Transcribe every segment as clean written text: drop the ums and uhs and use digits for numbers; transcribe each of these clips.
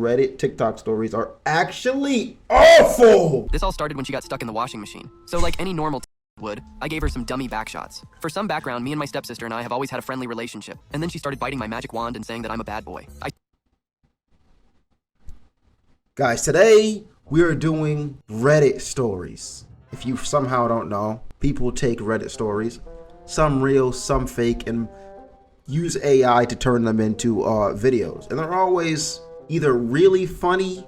Reddit TikTok stories are actually awful. This all started when she got stuck in the washing machine. So like any normal would, I gave her some dummy back shots. For some background, me and my stepsister and I have always had a friendly relationship. And then she started biting my magic wand and saying that I'm a bad boy. Guys, today we are doing Reddit stories. If you somehow don't know, people take Reddit stories, some real, some fake, and use AI to turn them into videos. And they're always either really funny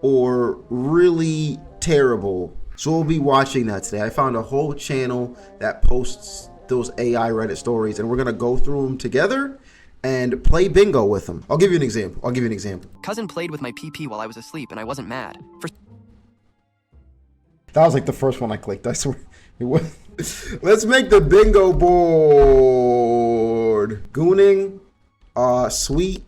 or really terrible. So we'll be watching that today. I found a whole channel that posts those AI Reddit stories, and we're gonna go through them together and play bingo with them. I'll give you an example. Cousin played with my PP while I was asleep, and I wasn't mad. That was like the first one I clicked, I swear. It was. Let's make the bingo board. Gooning, Sweet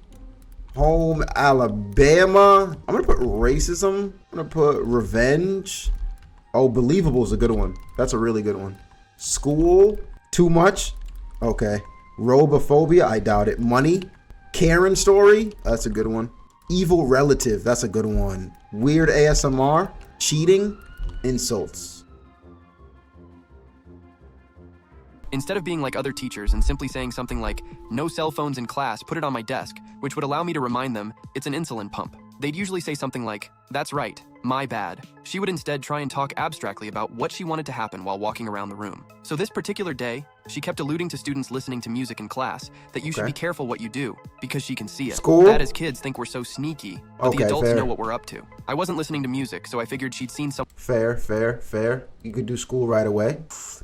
Home, Alabama. I'm gonna put racism. I'm gonna put revenge. Oh, believable is a good one. That's a really good one. School, too much. Okay. Robophobia, I doubt it. Money, Karen story. That's a good one. Evil relative. That's a good one. Weird ASMR. Cheating. Insults. Instead of being like other teachers and simply saying something like, no cell phones in class, put it on my desk, which would allow me to remind them it's an insulin pump. They'd usually say something like, that's right, my bad. She would instead try and talk abstractly about what she wanted to happen while walking around the room. So this particular day, she kept alluding to students listening to music in class that you should be careful what you do because she can see it. School? That as kids think we're so sneaky, but the adults fair. know what we're up to. I wasn't listening to music, so I figured she'd seen some— Fair. You could do school right away.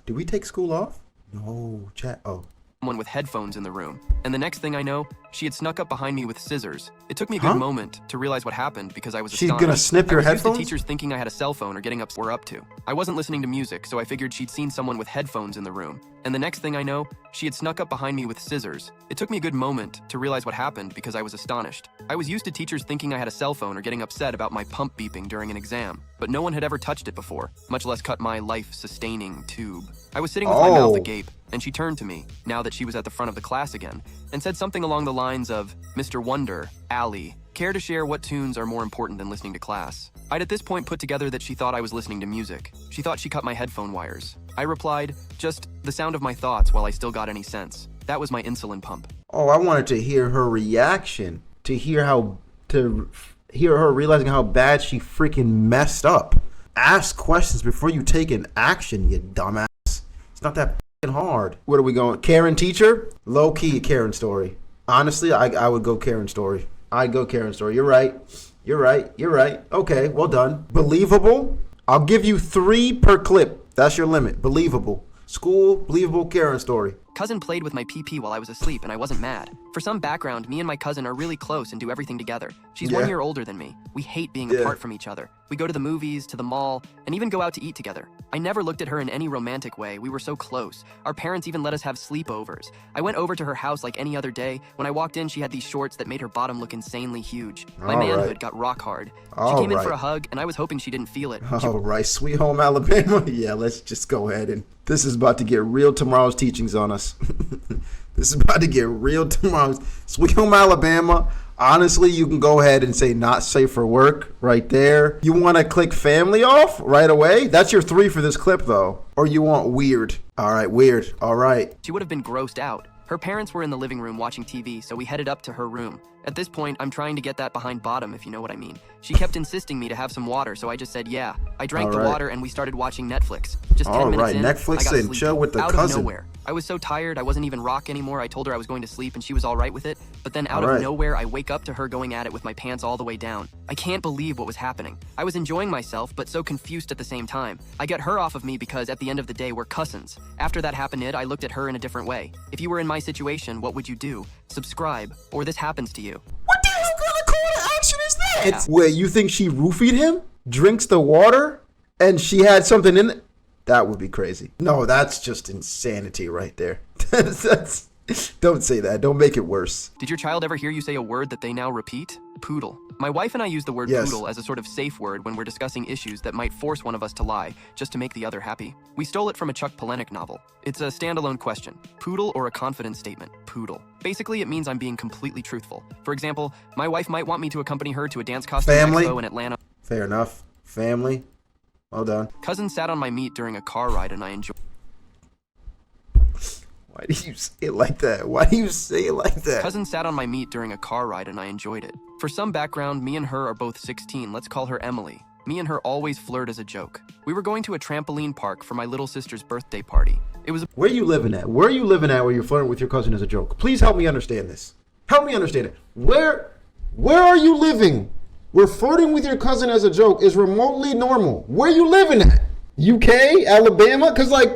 Did we take school off? No, chat. Oh. Someone with headphones in the room. And the next thing I know, she had snuck up behind me with scissors. It took me a good moment to realize what happened because I was astonished. She's gonna snip your headphones? I was used to teachers thinking I had a cell phone or getting up we're up to. I wasn't listening to music, so I figured she'd seen someone with headphones in the room. And the next thing I know, she had snuck up behind me with scissors. It took me a good moment to realize what happened because I was astonished. I was used to teachers thinking I had a cell phone or getting upset about my pump beeping during an exam, but no one had ever touched it before, much less cut my life-sustaining tube. I was sitting with my mouth agape, and she turned to me, now that she was at the front of the class again, and said something along the lines of, Mr. Wonder, Allie, care to share what tunes are more important than listening to class? I'd at this point put together that she thought I was listening to music. She thought she cut my headphone wires. I replied, just the sound of my thoughts while I still got any sense. That was my insulin pump. Oh, I wanted to hear her reaction, to hear her realizing how bad she freaking messed up. Ask questions before you take an action, you dumbass. It's not that fucking hard. Where are we going? Karen teacher? Low key Karen story. Honestly, I would go Karen story. I'd go Karen story. You're right. Okay, well done. Believable? I'll give you 3 per clip. That's your limit. Believable. School, believable, Karen story. Cousin played with my PP while I was asleep, and I wasn't mad. For some background, me and my cousin are really close and do everything together. She's 1 year older than me. We hate being apart from each other. We go to the movies, to the mall, and even go out to eat together. I never looked at her in any romantic way. We were so close. Our parents even let us have sleepovers. I went over to her house like any other day. When I walked in, she had these shorts that made her bottom look insanely huge. My manhood got rock hard. She came in for a hug, and I was hoping she didn't feel it. All right, Sweet Home Alabama. Yeah, let's just go ahead and this is about to get real tomorrow's teachings on us. This is about to get real tomorrow's Sweet Home Alabama. Honestly, you can go ahead and say not safe for work right there. You want to click family off right away? That's your 3 for this clip though. Or you want weird. All right, weird. All right. She would have been grossed out. Her parents were in the living room watching TV, so we headed up to her room. At this point, I'm trying to get that behind bottom, if you know what I mean. She kept insisting me to have some water, so I just said yeah. I drank the water and we started watching Netflix. Just 10 minutes in, Netflix I got and sleepy. chill with the out cousin. of nowhere. I was so tired, I wasn't even rock anymore. I told her I was going to sleep and she was all right with it. But then out of nowhere, I wake up to her going at it with my pants all the way down. I can't believe what was happening. I was enjoying myself, but so confused at the same time. I get her off of me because at the end of the day, we're cousins. After that happened, I looked at her in a different way. If you were in my situation, what would you do? Subscribe, or this happens to you. What the hell kind of call to action is that? Wait, you think she roofied him? Drinks the water? And she had something in it? That would be crazy. No, that's just insanity right there. Don't say that. Don't make it worse. Did your child ever hear you say a word that they now repeat? Poodle. My wife and I use the word Yes. poodle as a sort of safe word when we're discussing issues that might force one of us to lie, just to make the other happy. We stole it from a Chuck Palahniuk novel. It's a standalone question. Poodle or a confidence statement? Poodle. Basically, it means I'm being completely truthful. For example, my wife might want me to accompany her to a dance costume Family. expo in Atlanta. Fair enough. Family. Well done. Cousin sat on my meat during a car ride and I enjoyed Why do you say it like that? Why do you say it like that? Cousin sat on my meat during a car ride and I enjoyed it. For some background, me and her are both 16. Let's call her Emily. Me and her always flirt as a joke. We were going to a trampoline park for my little sister's birthday party. It was Where you living at? Where are you living at where you're flirting with your cousin as a joke? Please help me understand this. Help me understand it. Where are you living? Where flirting with your cousin as a joke is remotely normal. Where you living at? UK? Alabama? Because, like,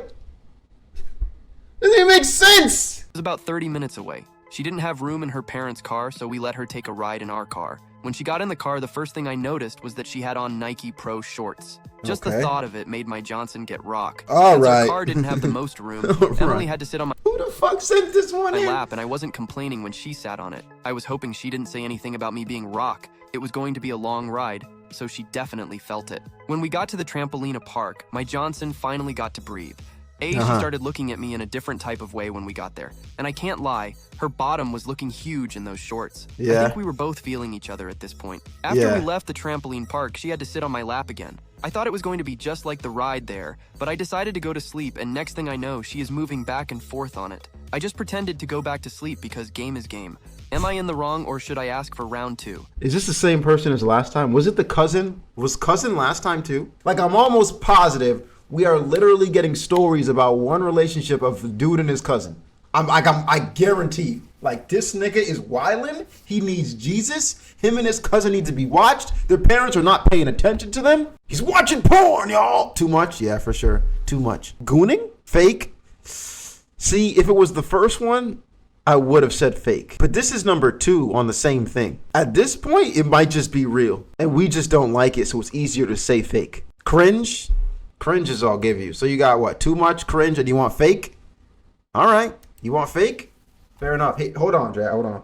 it doesn't make sense. It was about 30 minutes away. She didn't have room in her parents' car, so we let her take a ride in our car. When she got in the car, the first thing I noticed was that she had on Nike Pro shorts. Just the Okay. thought of it made my Johnson get rock. All Since right. our car didn't have the most room, All Emily right. had to sit on Who the fuck sent this one my in? lap, and I wasn't complaining when she sat on it. I was hoping she didn't say anything about me being rock. It was going to be a long ride, so she definitely felt it. When we got to the trampolina park, my Johnson finally got to breathe. She started looking at me in a different type of way when we got there. And I can't lie, her bottom was looking huge in those shorts. I Yeah. think we were both feeling each other at this point. After Yeah. we left the trampoline park, she had to sit on my lap again. I thought it was going to be just like the ride there, but I decided to go to sleep, and next thing I know, she is moving back and forth on it. I just pretended to go back to sleep because game is game. Am I in the wrong, or should I ask for round 2? Is this the same person as last time? Was it the cousin? Was cousin last time too? Like, I'm almost positive we are literally getting stories about one relationship of the dude and his cousin. I guarantee. Like, this nigga is wildin'. He needs Jesus. Him and his cousin need to be watched. Their parents are not paying attention to them. He's watching porn, y'all. Too much? Yeah, for sure. Too much. Gooning? Fake? See, if it was the first one, I would have said fake. But this is number 2 on the same thing. At this point, it might just be real. And we just don't like it, so it's easier to say fake. Cringe? Cringe is all give you. So you got what? Too much cringe and you want fake? All right. You want fake? Fair enough. Hey, hold on, Jay. Hold on.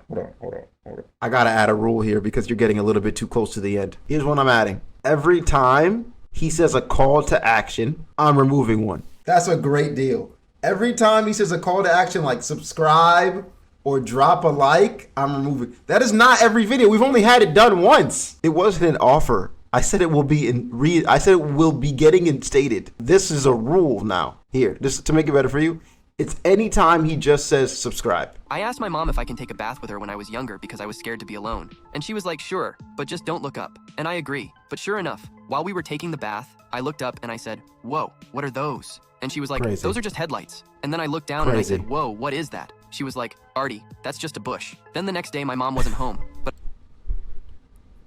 I got to add a rule here because you're getting a little bit too close to the end. Here's what I'm adding. Every time he says a call to action, I'm removing one. That's a great deal. Every time he says a call to action like subscribe or drop a like, I'm removing. That is not every video. We've only had it done once. It wasn't an offer. I said it will be I said it will be getting instated. This is a rule now. Here, just to make it better for you. It's anytime he just says subscribe. I asked my mom if I can take a bath with her when I was younger because I was scared to be alone. And she was like, sure, but just don't look up. And I agree. But sure enough, while we were taking the bath, I looked up and I said, whoa, what are those? And she was like, Crazy. those are just headlights. And then I looked down and I said, whoa, what is that? She was like, Artie, that's just a bush. Then the next day my mom wasn't home, but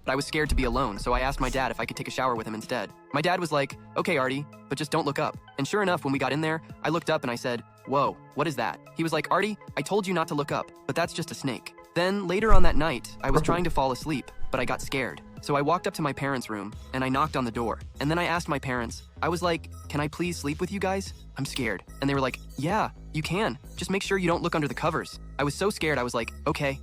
I was scared to be alone, so I asked my dad if I could take a shower with him instead. My dad was like, okay, Artie, but just don't look up. And sure enough, when we got in there, I looked up and I said, whoa, what is that? He was like, Artie, I told you not to look up, but that's just a snake. Then later on that night, I was trying to fall asleep, but I got scared. So I walked up to my parents' room and I knocked on the door. And then I asked my parents, I was like, can I please sleep with you guys? I'm scared. And they were like, yeah, you can. Just make sure you don't look under the covers. I was so scared, I was like, okay,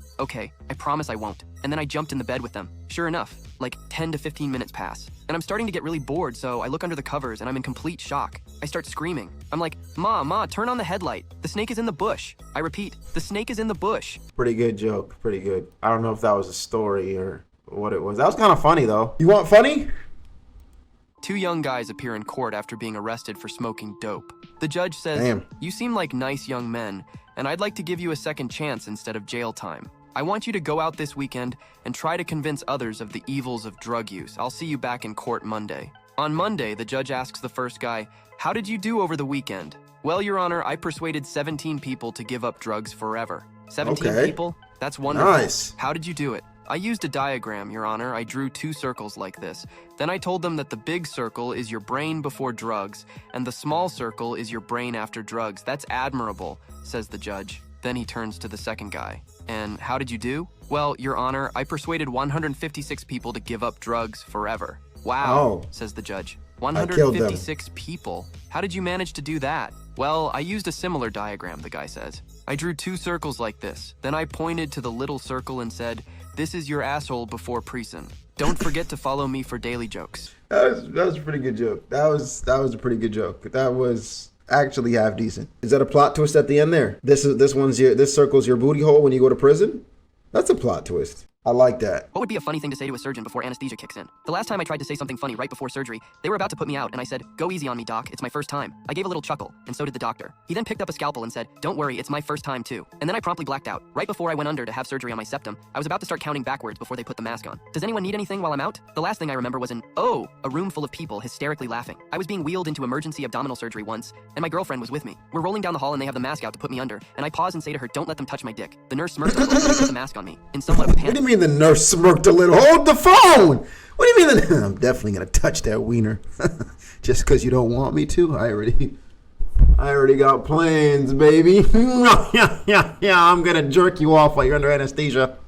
I promise I won't. And then I jumped in the bed with them. Sure enough, like 10 to 15 minutes pass. And I'm starting to get really bored, so I look under the covers and I'm in complete shock. I start screaming. I'm like, Ma, turn on the headlight. The snake is in the bush. I repeat, the snake is in the bush. Pretty good joke. Pretty good. I don't know if that was a story or what it was. That was kind of funny, though. You want funny? 2 young guys appear in court after being arrested for smoking dope. The judge says, Damn. You seem like nice young men, and I'd like to give you a second chance instead of jail time. I want you to go out this weekend and try to convince others of the evils of drug use. I'll see you back in court Monday. On Monday, the judge asks the first guy, how did you do over the weekend? Well, Your Honor, I persuaded 17 people to give up drugs forever. 17 Okay. people? That's wonderful. Nice. How did you do it? I used a diagram, Your Honor. I drew 2 circles like this. Then I told them that the big circle is your brain before drugs, and the small circle is your brain after drugs. That's admirable, says the judge. Then he turns to the second guy. And how did you do? Well, Your Honor, I persuaded 156 people to give up drugs forever. Wow, Oh. says the judge. killed them. 156 people? How did you manage to do that? Well, I used a similar diagram, the guy says. I drew 2 circles like this. Then I pointed to the little circle and said, "This is your asshole before prison. Don't forget to follow me for daily jokes." That was a pretty good joke. That was a pretty good joke. That was actually half decent. Is that a plot twist at the end there? This circle's your booty hole when you go to prison? That's a plot twist. I like that. What would be a funny thing to say to a surgeon before anesthesia kicks in? The last time I tried to say something funny right before surgery, they were about to put me out, and I said, "Go easy on me, doc. It's my first time." I gave a little chuckle, and so did the doctor. He then picked up a scalpel and said, "Don't worry, it's my first time too." And then I promptly blacked out. Right before I went under to have surgery on my septum, I was about to start counting backwards before they put the mask on. Does anyone need anything while I'm out? The last thing I remember was a room full of people hysterically laughing. I was being wheeled into emergency abdominal surgery once, and my girlfriend was with me. We're rolling down the hall and they have the mask out to put me under, and I pause and say to her, "Don't let them touch my dick." The nurse smirks and put the mask on me in somewhat of a What panic. do you mean the nurse smirked a little? Hold the phone! What do you mean I'm definitely gonna touch that wiener. Just because you don't want me to? I already got plans, baby. Yeah, I'm gonna jerk you off while you're under anesthesia.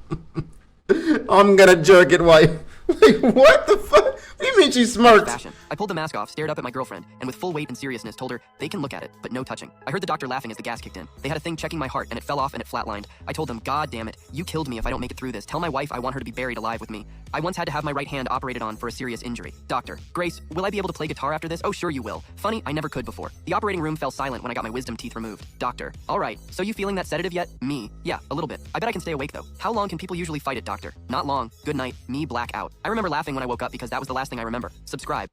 I'm gonna jerk it while you... Like, what the fuck? What do you mean she smirked? Fashion. I pulled the mask off, stared up at my girlfriend, and with full weight and seriousness told her they can look at it, but no touching. I heard the doctor laughing as the gas kicked in. They had a thing checking my heart, and it fell off and it flatlined. I told them, "God damn it, you killed me if I don't make it through this. Tell my wife I want her to be buried alive with me. I once had to have my right hand operated on for a serious injury. Doctor, Grace, will I be able to play guitar after this? Oh, sure you will. Funny, I never could before." The operating room fell silent when I got my wisdom teeth removed. Doctor, all right, so you feeling that sedative yet? Me, yeah, a little bit. I bet I can stay awake though. How long can people usually fight it, doctor? Not long. Good night. Me black out. I remember laughing when I woke up because that was the last thing I remember. Subscribe.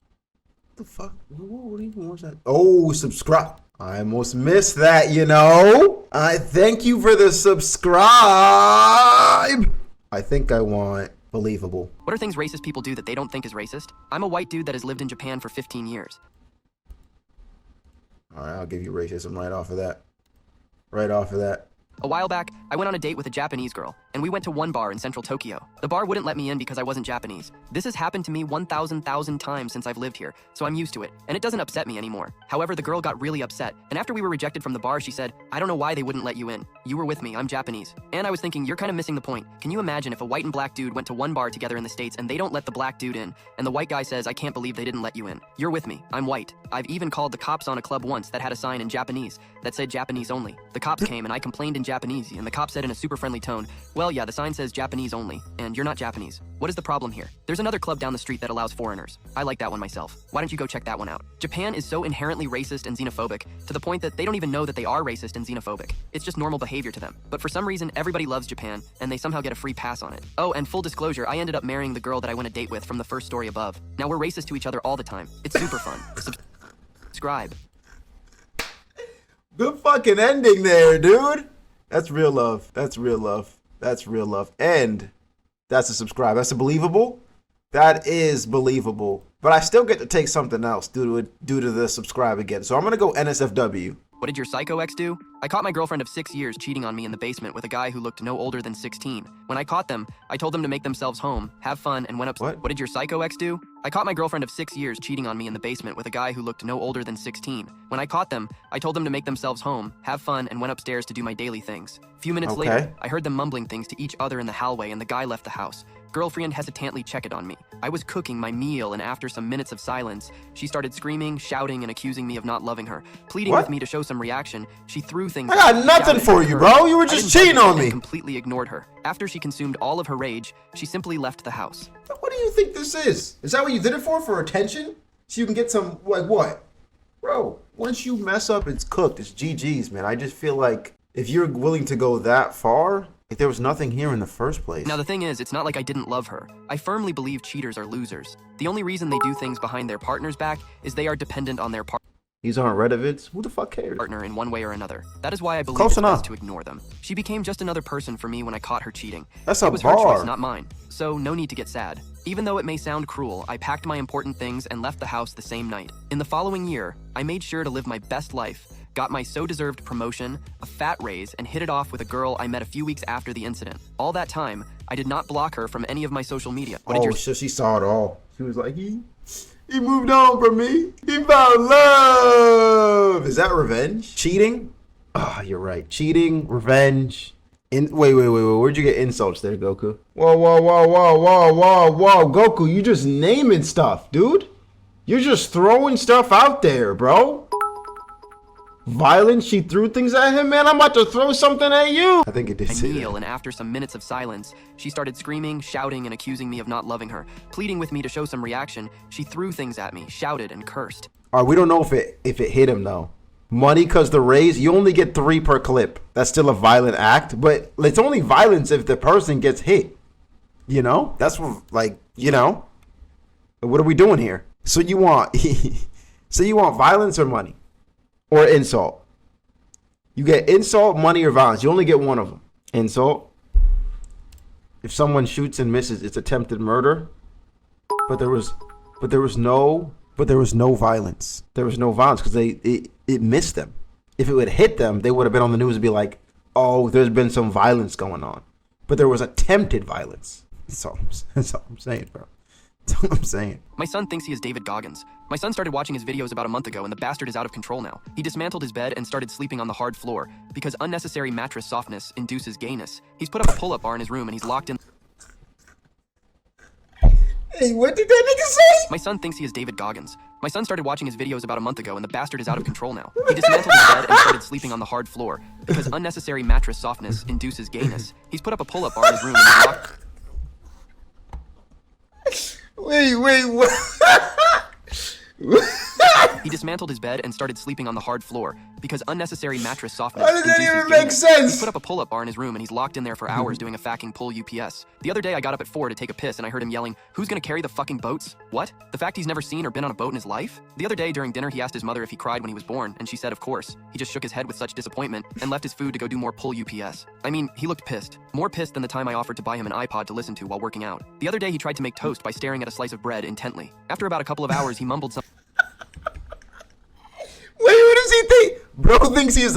What the fuck? What even was that? Oh, subscribe. I almost missed that, you know. I thank you for the subscribe. I think I want believable. What are things racist people do that they don't think is racist? I'm a white dude that has lived in Japan for 15 years. All right, I'll give you racism right off of that. Right off of that. A while back, I went on a date with a Japanese girl, and we went to one bar in central Tokyo. The bar wouldn't let me in because I wasn't Japanese. This has happened to me 1,000,000 times since I've lived here, so I'm used to it, and it doesn't upset me anymore. However, the girl got really upset, and after we were rejected from the bar, she said, "I don't know why they wouldn't let you in. You were with me, I'm Japanese." And I was thinking, you're kind of missing the point. Can you imagine if a white and black dude went to one bar together in the States and they don't let the black dude in, and the white guy says, "I can't believe they didn't let you in. You're with me, I'm white." I've even called the cops on a club once that had a sign in Japanese that said Japanese only. The cops came and I complained in Japanese, and the cop said in a super friendly tone, "Well, yeah, the sign says Japanese only, and you're not Japanese. What is the problem here? There's another club down the street that allows foreigners. I like that one myself. Why don't you go check that one out?" Japan is so inherently racist and xenophobic to the point that they don't even know that they are racist and xenophobic. It's just normal behavior to them. But for some reason, everybody loves Japan, and they somehow get a free pass on it. Oh, and full disclosure, I ended up marrying the girl that I went a date with from the first story above. Now we're racist to each other all the time. It's super fun. Subscribe. Good fucking ending there, dude. That's real love. That's real love. That's real love. And that's a subscribe. That's a believable. That is believable. But I still get to take something else due to the subscribe again. So I'm gonna go NSFW. What did your psycho ex do? I caught my girlfriend of 6 years cheating on me in the basement with a guy who looked no older than 16. When I caught them, I told them to make themselves home, have fun, and went up. What? What did your psycho ex do? I caught my girlfriend of 6 years cheating on me in the basement with a guy who looked no older than 16. When I caught them, I told them to make themselves home, have fun, and went upstairs to do my daily things. A few minutes later, I heard them mumbling things to each other in the hallway, and the guy left the house. Girlfriend hesitantly checked on me. I was cooking my meal, and after some minutes of silence, she started screaming, shouting, and accusing me of not loving her. Pleading with me to show some reaction, she threw things. I got nothing for you, bro. You were just cheating on me. I completely ignored her. After she consumed all of her rage, she simply left the house. What do you think this is? Is that what you did it for? For attention? So you can get some, like what? Bro, once you mess up, it's cooked. It's GG's, man. I just feel like if you're willing to go that far, like there was nothing here in the first place. Now the thing is, it's not like I didn't love her. I firmly believe cheaters are losers. The only reason they do things behind their partner's back is they are dependent on their These aren't Reddivids? Who the fuck cares? partner in one way or another. That is why I believe Close it's enough. best to ignore them. She became just another person for me when I caught her cheating. That's a It was her bar. choice, not mine. So no need to get sad. Even though it may sound cruel, I packed my important things and left the house the same night. In the following year, I made sure to live my best life, got my so-deserved promotion, a fat raise, and hit it off with a girl I met a few weeks after the incident. All that time, I did not block her from any of my social media. So she saw it all. She was like, he moved on from me. He found love. Is that revenge? Cheating? Ah, you're right. Cheating, revenge. Wait. Where'd you get insults there, Goku? Whoa. Goku, you just naming stuff, dude. You're just throwing stuff out there, bro. Violence? She threw things at him? Man, I'm about to throw something at you. I think it did I say kneel, that. and after some minutes of silence, she started screaming, shouting, and accusing me of not loving her. Pleading with me to show some reaction, she threw things at me, shouted, and cursed. All right, we don't know if it hit him, though. Money, because the raise, you only get 3 per clip. That's still a violent act, but it's only violence if the person gets hit. You know? That's what, like, you know? What are we doing here? So you want violence or money? Or insult? You get insult, money, or violence. You only get one of them. Insult. If someone shoots and misses, it's attempted murder. But there was no violence. There was no violence because it missed them. If it would hit them, they would have been on the news and be like, "Oh, there's been some violence going on." But there was attempted violence. That's all I'm saying, bro. That's all I'm saying. My son thinks he is David Goggins. My son started watching his videos about a month ago, and the bastard is out of control now. He dismantled his bed and started sleeping on the hard floor because unnecessary mattress softness induces gayness. He's put up a pull-up bar in his room, and he's locked in. Hey, what did that nigga say? My son thinks he is David Goggins. My son started watching his videos about a month ago, and the bastard is out of control now. He dismantled his bed and started sleeping on the hard floor because unnecessary mattress softness induces gayness. He's put up a pull-up bar in his room, and he's locked. Wait, what? He dismantled his bed and started sleeping on the hard floor because unnecessary mattress softness How does that induces even make gayness. sense? He's put up a pull-up bar in his room, and he's locked in there for hours doing a fucking pull UPS. The other day I got up at 4 to take a piss, and I heard him yelling, "Who's gonna carry the fucking boats?" What? The fact he's never seen or been on a boat in his life? The other day during dinner he asked his mother if he cried when he was born, and she said of course. He just shook his head with such disappointment and left his food to go do more pull UPS. I mean, he looked pissed. More pissed than the time I offered to buy him an iPod to listen to while working out. The other day he tried to make toast by staring at a slice of bread intently. After about a couple of hours he mumbled something. Wait, what does he think? Bro thinks he's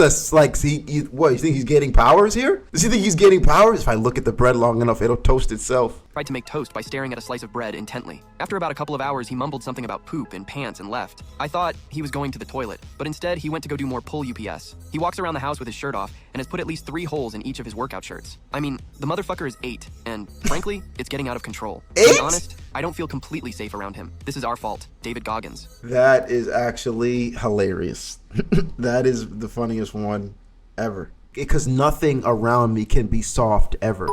what? You think he's getting powers here? Does he think he's getting powers? If I look at the bread long enough, it'll toast itself. Tried to make toast by staring at a slice of bread intently. After about a couple of hours, he mumbled something about poop and pants and left. I thought he was going to the toilet, but instead he went to go do more pull UPS. He walks around the house with his shirt off and has put at least 3 holes in each of his workout shirts. I mean, the motherfucker is 8, and frankly, it's getting out of control. To 8? be honest, I don't feel completely safe around him. This is our fault, David Goggins. That is actually hilarious. That is the funniest one ever. Because nothing around me can be soft ever.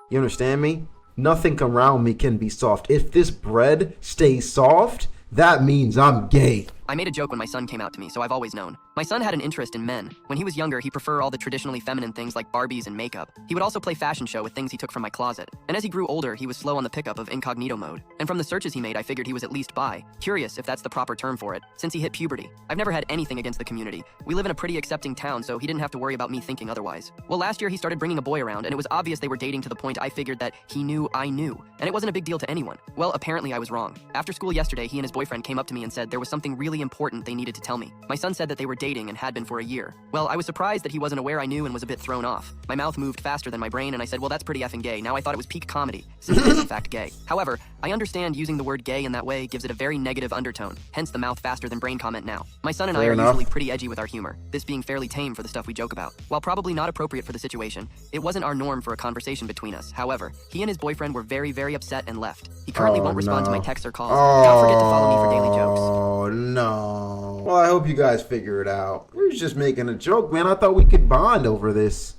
You understand me? Nothing around me can be soft. If this bread stays soft, that means I'm gay. I made a joke when my son came out to me, so I've always known. My son had an interest in men. When he was younger, he preferred all the traditionally feminine things like Barbies and makeup. He would also play fashion show with things he took from my closet. And as he grew older, he was slow on the pickup of incognito mode. And from the searches he made, I figured he was at least bi. Curious if that's the proper term for it, since he hit puberty. I've never had anything against the community. We live in a pretty accepting town, so he didn't have to worry about me thinking otherwise. Well, last year he started bringing a boy around, and it was obvious they were dating to the point I figured that he knew I knew. And it wasn't a big deal to anyone. Well, apparently I was wrong. After school yesterday, he and his boyfriend came up to me and said there was something really important they needed to tell me. My son said that they were dating and had been for a year. Well, I was surprised that he wasn't aware I knew and was a bit thrown off. My mouth moved faster than my brain, and I said, well, that's pretty effing gay. Now I thought it was peak comedy, since it is in fact gay. However, I understand using the word gay in that way gives it a very negative undertone, hence the mouth faster than brain comment now. My son and I are usually pretty edgy with our humor, this being fairly tame for the stuff we joke about. While probably not appropriate for the situation, it wasn't our norm for a conversation between us. However, he and his boyfriend were very, very upset and left. He currently won't respond to my texts or calls. Don't forget to follow me for daily jokes. Oh, no. Well, I hope you guys figure it out. We was just making a joke, man. I thought we could bond over this.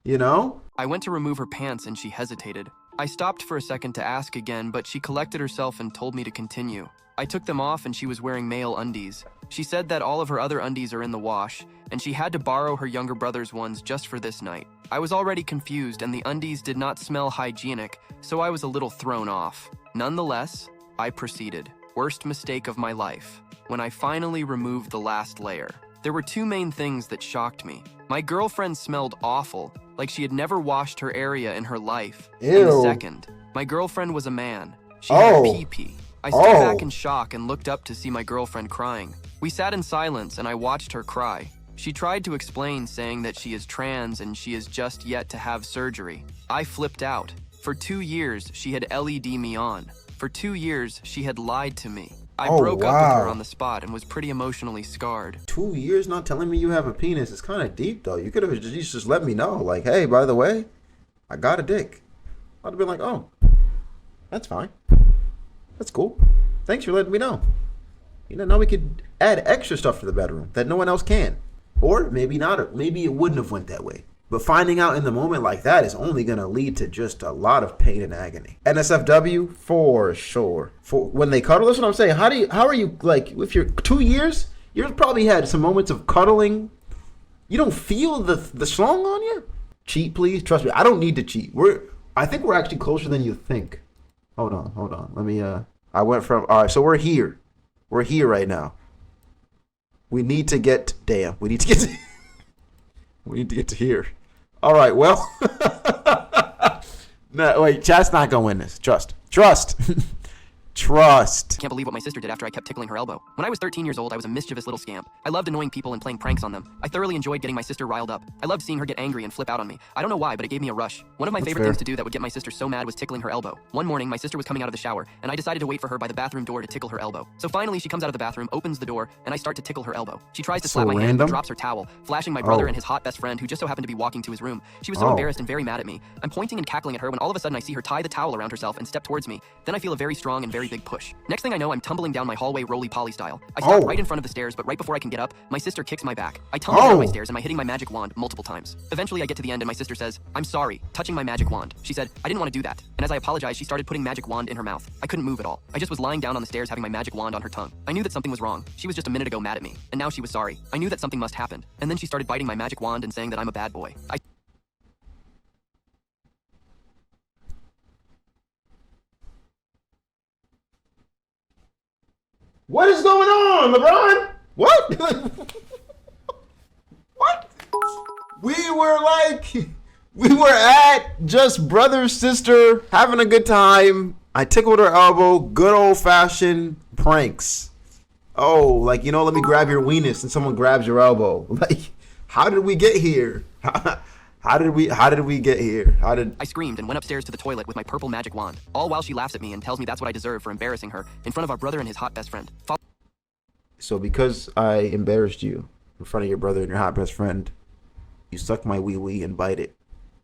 You know? I went to remove her pants and she hesitated. I stopped for a second to ask again, but she collected herself and told me to continue. I took them off and she was wearing male undies. She said that all of her other undies are in the wash, and she had to borrow her younger brother's ones just for this night. I was already confused, and the undies did not smell hygienic, so I was a little thrown off. Nonetheless, I proceeded. Worst mistake of my life. When I finally removed the last layer, there were 2 main things that shocked me. My girlfriend smelled awful, like she had never washed her area in her life. Ew. And the second, my girlfriend was a man. She had a pee-pee. I stood back in shock and looked up to see my girlfriend crying. We sat in silence and I watched her cry. She tried to explain, saying that she is trans and she is just yet to have surgery. I flipped out. For 2 years, she had LED me on. For 2 years, she had lied to me. I broke up with her on the spot and was pretty emotionally scarred. 2 years not telling me you have a penis is kind of deep, though. You could have just let me know. Like, hey, by the way, I got a dick. I'd have been like, oh, that's fine. That's cool. Thanks for letting me know. You know, now we could add extra stuff to the bedroom that no one else can. Or maybe not. Maybe it wouldn't have went that way. But finding out in the moment like that is only going to lead to just a lot of pain and agony. NSFW, for sure. For when they cuddle, that's what I'm saying. How are you, like, with your 2 years, you've probably had some moments of cuddling. You don't feel the schlong on you? Cheat, please. Trust me, I don't need to cheat. I think we're actually closer than you think. Hold on. Let me, I went from, all right, so we're here. We're here right now. We need to get, we need to get to here. All right, well. No, wait, chat's not going to win this. Trust. Trust. Can't believe what my sister did after I kept tickling her elbow. When I was 13 years old, I was a mischievous little scamp. I loved annoying people and playing pranks on them. I thoroughly enjoyed getting my sister riled up. I loved seeing her get angry and flip out on me. I don't know why, but it gave me a rush. One of my favorite things to do that would get my sister so mad was tickling her elbow. One morning, my sister was coming out of the shower, and I decided to wait for her by the bathroom door to tickle her elbow. So finally, she comes out of the bathroom, opens the door, and I start to tickle her elbow. She tries to slap my hand, drops her towel, flashing my brother and his hot best friend, who just so happened to be walking to his room. She was so embarrassed and very mad at me. I'm pointing and cackling at her when all of a sudden I see her tie the towel around herself and step towards me. Then I feel a very strong and very big push. Next thing I know, I'm tumbling down my hallway roly-poly style. I stop right in front of the stairs, but right before I can get up, my sister kicks my back. I tumble down my stairs and I'm hitting my magic wand multiple times. Eventually, I get to the end and my sister says, "I'm sorry," touching my magic wand. She said, "I didn't want to do that." And as I apologized, she started putting magic wand in her mouth. I couldn't move at all. I just was lying down on the stairs having my magic wand on her tongue. I knew that something was wrong. She was just a minute ago mad at me, and now she was sorry. I knew that something must happen. And then she started biting my magic wand and saying that I'm a bad boy. What is going on, LeBron? What? What? We were at just brother, sister, having a good time. I tickled her elbow. Good old fashioned pranks. Oh, like, let me grab your weenus and someone grabs your elbow. Like, how did we get here? How did we get here? I screamed and went upstairs to the toilet with my purple magic wand, all while she laughs at me and tells me that's what I deserve for embarrassing her in front of our brother and his hot best friend. So because I embarrassed you in front of your brother and your hot best friend, you suck my wee-wee and bite it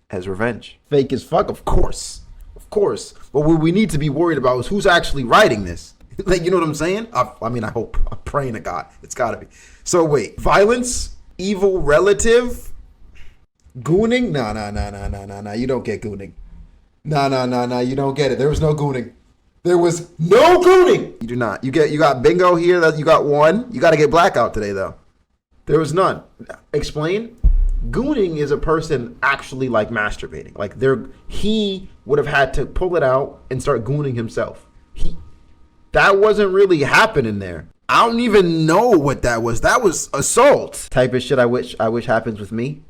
as revenge. Fake as fuck, of course. But what we need to be worried about is who's actually writing this. Like, you know what I'm saying? I hope. I'm praying to God. It's gotta be. So wait, violence, evil relative, gooning? Nah. You don't get gooning. Nah. You don't get it. There was no gooning. There was no gooning. You do not. You got bingo here. That you got one. You got to get blackout today though. There was none. Explain. Gooning is a person actually like masturbating. Like he would have had to pull it out and start gooning himself. That wasn't really happening there. I don't even know what that was. That was assault. Type of shit I wish happens with me.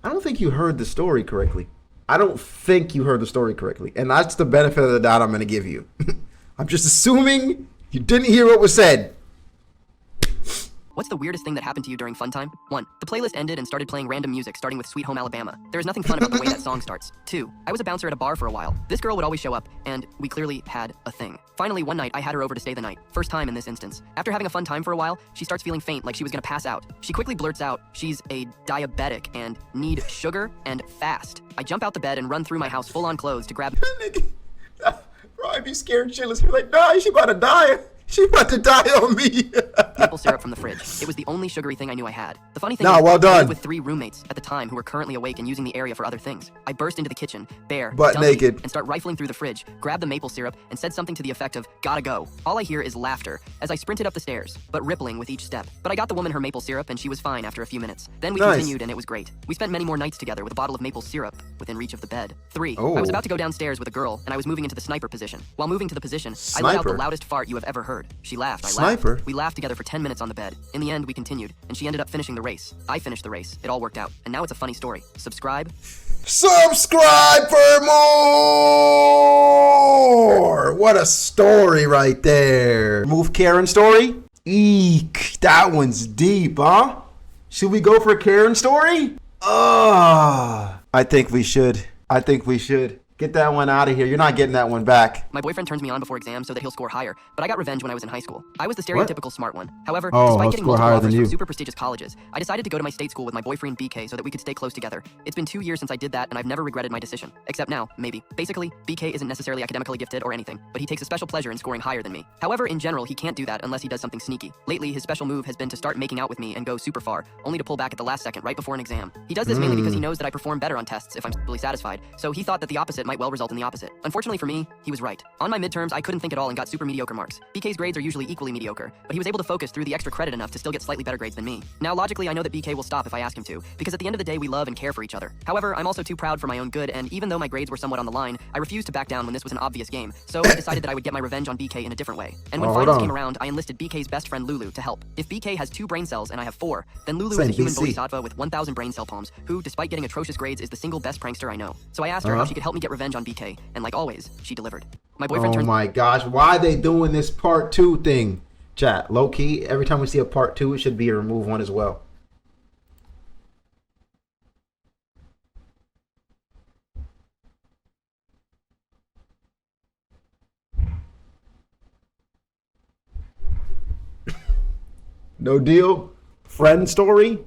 I don't think you heard the story correctly. And that's the benefit of the doubt I'm going to give you. I'm just assuming you didn't hear what was said. What's the weirdest thing that happened to you during fun time? 1. The playlist ended and started playing random music, starting with Sweet Home Alabama. There is nothing fun about the way that song starts. 2. I was a bouncer at a bar for a while. This girl would always show up, and we clearly had a thing. Finally, one night, I had her over to stay the night. First time in this instance. After having a fun time for a while, she starts feeling faint, like she was gonna pass out. She quickly blurts out, she's a diabetic and need sugar and fast. I jump out the bed and run through my house full on clothes to grab... Bro, I'd be scared shitless. Be like, nah, she about to die. She about to die on me. maple syrup from the fridge. It was the only sugary thing I knew I had. The funny thing is, well done. I lived with 3 roommates at the time who were currently awake and using the area for other things. I burst into the kitchen, bare, butt naked, and start rifling through the fridge, grab the maple syrup, and said something to the effect of, "Gotta go." All I hear is laughter as I sprinted up the stairs, but rippling with each step. But I got the woman her maple syrup and she was fine after a few minutes. Then we continued and it was great. We spent many more nights together with a bottle of maple syrup within reach of the bed. 3. I was about to go downstairs with a girl and I was moving into the sniper position. While moving to the position, I let out the loudest fart you have ever heard. She laughed, I laughed. We laughed together for 10 minutes on the bed. In the end, we continued, and she ended up finishing the race. I finished the race. It all worked out. And now it's a funny story. Subscribe for more! What a story right there. Move Karen story? Eek, that one's deep, huh? Should we go for Karen story? I think we should. Get that one out of here. You're not getting that one back. My boyfriend turns me on before exams so that he'll score higher, but I got revenge when I was in high school. I was the stereotypical smart one. However, despite getting multiple offers from super prestigious colleges, I decided to go to my state school with my boyfriend BK so that we could stay close together. It's been 2 years since I did that, and I've never regretted my decision. Except now, maybe. Basically, BK isn't necessarily academically gifted or anything, but he takes a special pleasure in scoring higher than me. However, in general, he can't do that unless he does something sneaky. Lately, his special move has been to start making out with me and go super far, only to pull back at the last second right before an exam. He does this mainly because he knows that I perform better on tests if I'm really satisfied, so he thought that the opposite might well result in the opposite. Unfortunately for me, he was right. On my midterms, I couldn't think at all and got super mediocre marks. BK's grades are usually equally mediocre, but he was able to focus through the extra credit enough to still get slightly better grades than me. Now, logically, I know that BK will stop if I ask him to, because at the end of the day, we love and care for each other. However, I'm also too proud for my own good, and even though my grades were somewhat on the line, I refused to back down when this was an obvious game, so I decided that I would get my revenge on BK in a different way. And when finals came around, I enlisted BK's best friend Lulu to help. If BK has 2 brain cells and I have 4, then Lulu is a human bodhisattva with 1,000 brain cell poems, who, despite getting atrocious grades, is the single best prankster I know. So I asked her how she could help me get revenge on BK, and like always, she delivered. My boyfriend Oh my gosh, why are they doing this part 2 thing? Chat, low key, every time we see a part 2, it should be a remove one as well. No deal. Friend story?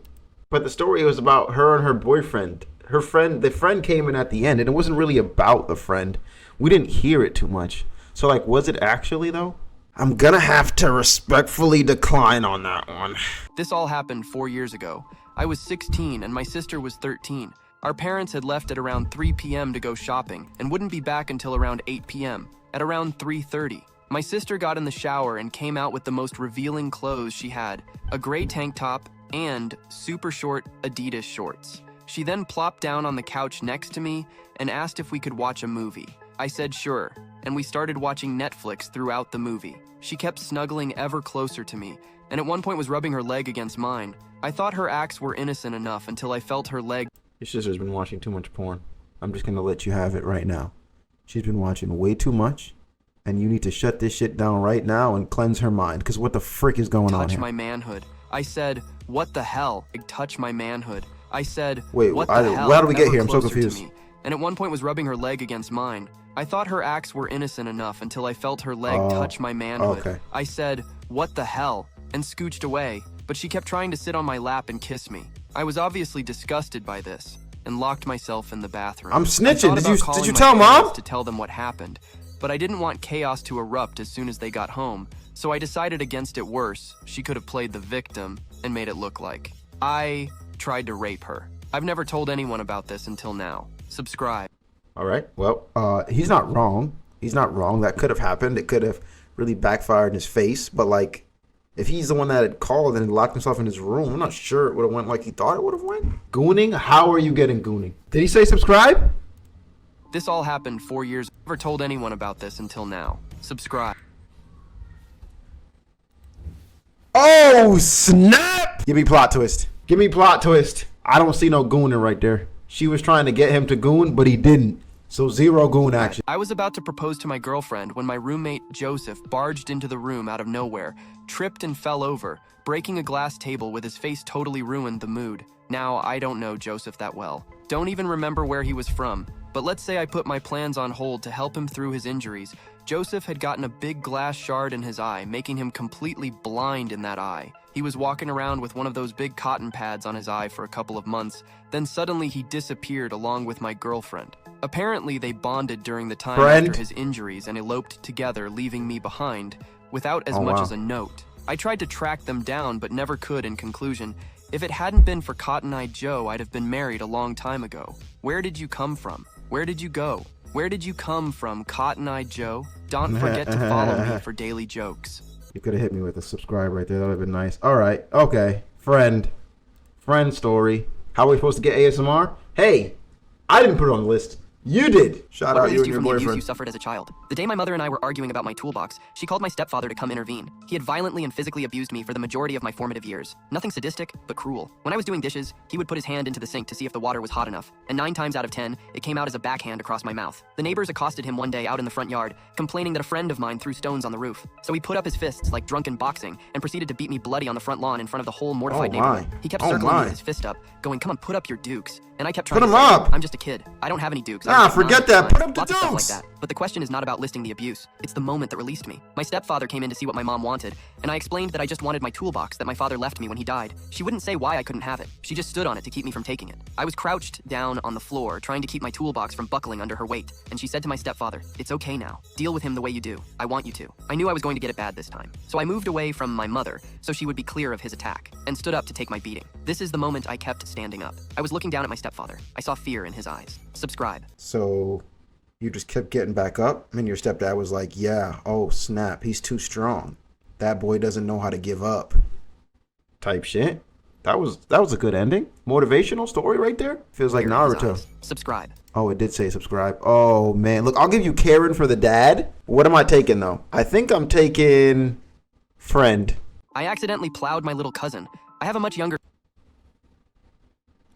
But the story was about her and her boyfriend. The friend came in at the end, and it wasn't really about the friend. We didn't hear it too much. So, like, was it actually, though? I'm gonna have to respectfully decline on that one. This all happened 4 years ago. I was 16 and my sister was 13. Our parents had left at around 3 p.m. to go shopping and wouldn't be back until around 8 p.m. At around 3:30, my sister got in the shower and came out with the most revealing clothes she had, a gray tank top and super short Adidas shorts. She then plopped down on the couch next to me and asked if we could watch a movie. I said sure, and we started watching Netflix throughout the movie. She kept snuggling ever closer to me, and at one point was rubbing her leg against mine. I thought her acts were innocent enough until I felt her leg. Your sister's been watching too much porn. I'm just gonna let you have it right now. She's been watching way too much, and you need to shut this shit down right now and cleanse her mind, because what the frick is going on here? Touch my manhood. I said, what the hell? Touch my manhood. I said, wait, what the hell? How do we get here? I'm so Closer to confused. me. And at one point was rubbing her leg against mine. I thought her acts were innocent enough until I felt her leg touch my manhood. Okay. I said, what the hell? And scooched away, but she kept trying to sit on my lap and kiss me. I was obviously disgusted by this and locked myself in the bathroom. I'm snitching. Did you tell my parents Mom? to tell them what happened, but I didn't want chaos to erupt as soon as they got home, so I decided against it worse. She could have played the victim and made it look like I tried to rape her. I've never told anyone about this until now. Subscribe. All right. Well, he's not wrong. He's not wrong. That could have happened. It could have really backfired in his face. But, like, if he's the one that had called and locked himself in his room, I'm not sure it would have went like he thought it would have went. Gooning? How are you getting gooning? Did he say subscribe? This all happened 4 years. Never told anyone about this until now. Subscribe. Oh, snap! Give me plot twist. Give me plot twist. I don't see no gooning right there. She was trying to get him to goon, but he didn't. So 0 goon action. I was about to propose to my girlfriend when my roommate, Joseph, barged into the room out of nowhere, tripped and fell over, breaking a glass table with his face totally ruined the mood. Now, I don't know Joseph that well. Don't even remember where he was from. But let's say I put my plans on hold to help him through his injuries. Joseph had gotten a big glass shard in his eye, making him completely blind in that eye. He was walking around with one of those big cotton pads on his eye for a couple of months. Then suddenly he disappeared along with my girlfriend. Apparently they bonded during the time after his injuries and eloped together, leaving me behind without as much as a note. I tried to track them down but never could. In conclusion, if it hadn't been for Cotton-Eyed Joe, I'd have been married a long time ago. Where did you come from? Where did you go? Where did you come from, Cotton-Eyed Joe? Don't forget to follow me for daily jokes. You could have hit me with a subscribe right there. That would have been nice. All right. Okay. Friend story. How are we supposed to get ASMR? Hey, I didn't put it on the list. You did. Shout out you and your from the abuse boyfriend. you suffered as a child. The day my mother and I were arguing about my toolbox, she called my stepfather to come intervene. He had violently and physically abused me for the majority of my formative years. Nothing sadistic, but cruel. When I was doing dishes, he would put his hand into the sink to see if the water was hot enough, and 9 times out of 10, it came out as a backhand across my mouth. The neighbors accosted him one day out in the front yard, complaining that a friend of mine threw stones on the roof. So he put up his fists like drunken boxing and proceeded to beat me bloody on the front lawn in front of the whole mortified neighborhood. He kept circling me with his fist up, going, "Come on, put up your dukes." And I kept trying to say, "I'm just a kid. I don't have any dukes. Nah, forget that. Put up the lots of stuff like dukes. that. But the question is not about listing the abuse. It's the moment that released me. My stepfather came in to see what my mom wanted, and I explained that I just wanted my toolbox that my father left me when he died. She wouldn't say why I couldn't have it. She just stood on it to keep me from taking it. I was crouched down on the floor, trying to keep my toolbox from buckling under her weight, and she said to my stepfather, "It's okay now. Deal with him the way you do. I want you to." I knew I was going to get it bad this time. So I moved away from my mother so she would be clear of his attack, and stood up to take my beating. This is the moment I kept standing up. I was looking down at my stepfather. I saw fear in his eyes. Subscribe. So you just kept getting back up, and your stepdad was like, yeah, oh snap, he's too strong. That boy doesn't know how to give up. Type shit. That was a good ending. Motivational story right there. Feels like Naruto. Subscribe. Oh, it did say subscribe. Oh man, look, I'll give you Karen for the dad. What am I taking though? I think I'm taking friend. I accidentally plowed my little cousin. I have a much younger...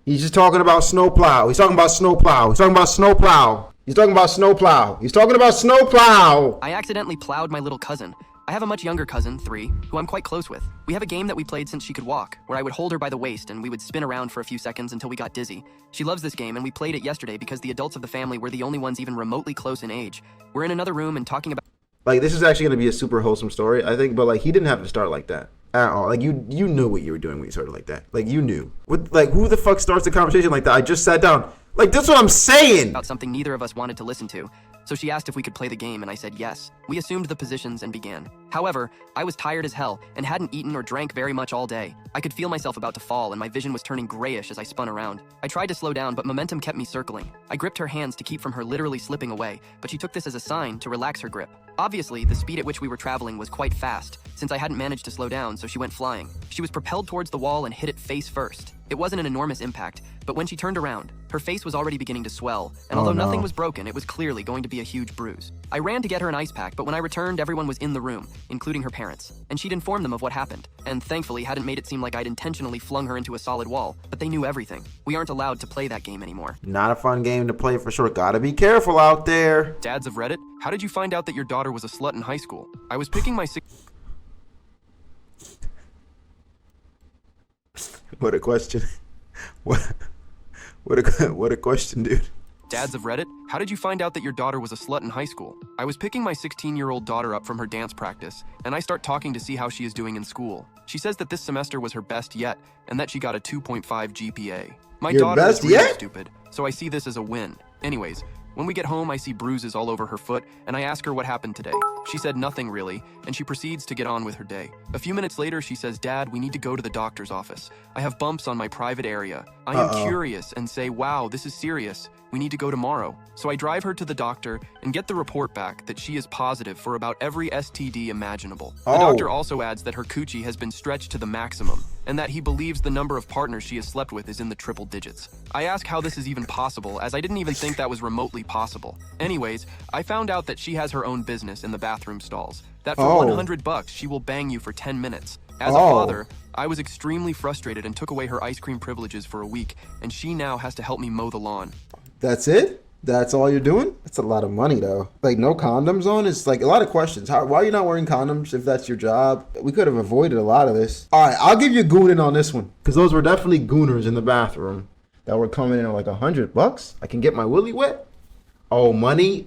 He's just talking about snowplow. He's talking about snowplow. He's talking about snowplow. He's talking about snowplow. He's talking about snowplow. I accidentally plowed my little cousin. I have a much younger cousin, 3, who I'm quite close with. We have a game that we played since she could walk, where I would hold her by the waist and we would spin around for a few seconds until we got dizzy. She loves this game, and we played it yesterday because the adults of the family were the only ones even remotely close in age. We're in another room and talking about... Like, this is actually going to be a super wholesome story, I think, but like, he didn't have to start like that at all. Like, you knew what you were doing when you started like that. Like, you knew. What, like, who the fuck starts a conversation like that? I just sat down. Like, that's what I'm saying. About something neither of us wanted to listen to. So she asked if we could play the game, and I said yes. We assumed the positions and began. However, I was tired as hell and hadn't eaten or drank very much all day. I could feel myself about to fall, and my vision was turning grayish as I spun around. I tried to slow down, but momentum kept me circling. I gripped her hands to keep from her literally slipping away, but she took this as a sign to relax her grip. Obviously, the speed at which we were traveling was quite fast, since I hadn't managed to slow down, so she went flying. She was propelled towards the wall and hit it face first. It wasn't an enormous impact, but when she turned around, her face was already beginning to swell, and although nothing was broken, it was clearly going to be a huge bruise. I ran to get her an ice pack, but when I returned, everyone was in the room, including her parents, and she'd informed them of what happened, and thankfully hadn't made it seem like I'd intentionally flung her into a solid wall, but they knew everything. We aren't allowed to play that game anymore. Not a fun game to play for sure. Gotta be careful out there. Dads of Reddit, how did you find out that your daughter was a slut in high school? I was picking my What a question. What a question, dude. Dads of Reddit, how did you find out that your daughter was a slut in high school? I was picking my 16-year-old daughter up from her dance practice, and I start talking to see how she is doing in school. She says that this semester was her best yet, and that she got a 2.5 GPA. My daughter is really stupid, so I see this as a win. Anyways, when we get home, I see bruises all over her foot, and I ask her what happened today. She said nothing really, and she proceeds to get on with her day. A few minutes later, she says, "Dad, we need to go to the doctor's office. I have bumps on my private area. I am curious and say, wow, this is serious. We need to go tomorrow." So I drive her to the doctor and get the report back that she is positive for about every STD imaginable. The doctor also adds that her coochie has been stretched to the maximum, and that he believes the number of partners she has slept with is in the triple digits. I ask how this is even possible, as I didn't even think that was remotely possible. Anyways, I found out that she has her own business in the bathroom stalls, that for $100 she will bang you for 10 minutes. As a father, I was extremely frustrated and took away her ice cream privileges for a week, and she now has to help me mow the lawn. That's it? That's all you're doing? That's a lot of money, though. Like, no condoms on? It's like a lot of questions. Why are you not wearing condoms if that's your job? We could have avoided a lot of this. All right, I'll give you gooning on this one, because those were definitely gooners in the bathroom that were coming in at like $100. I can get my willy wet. Oh, money?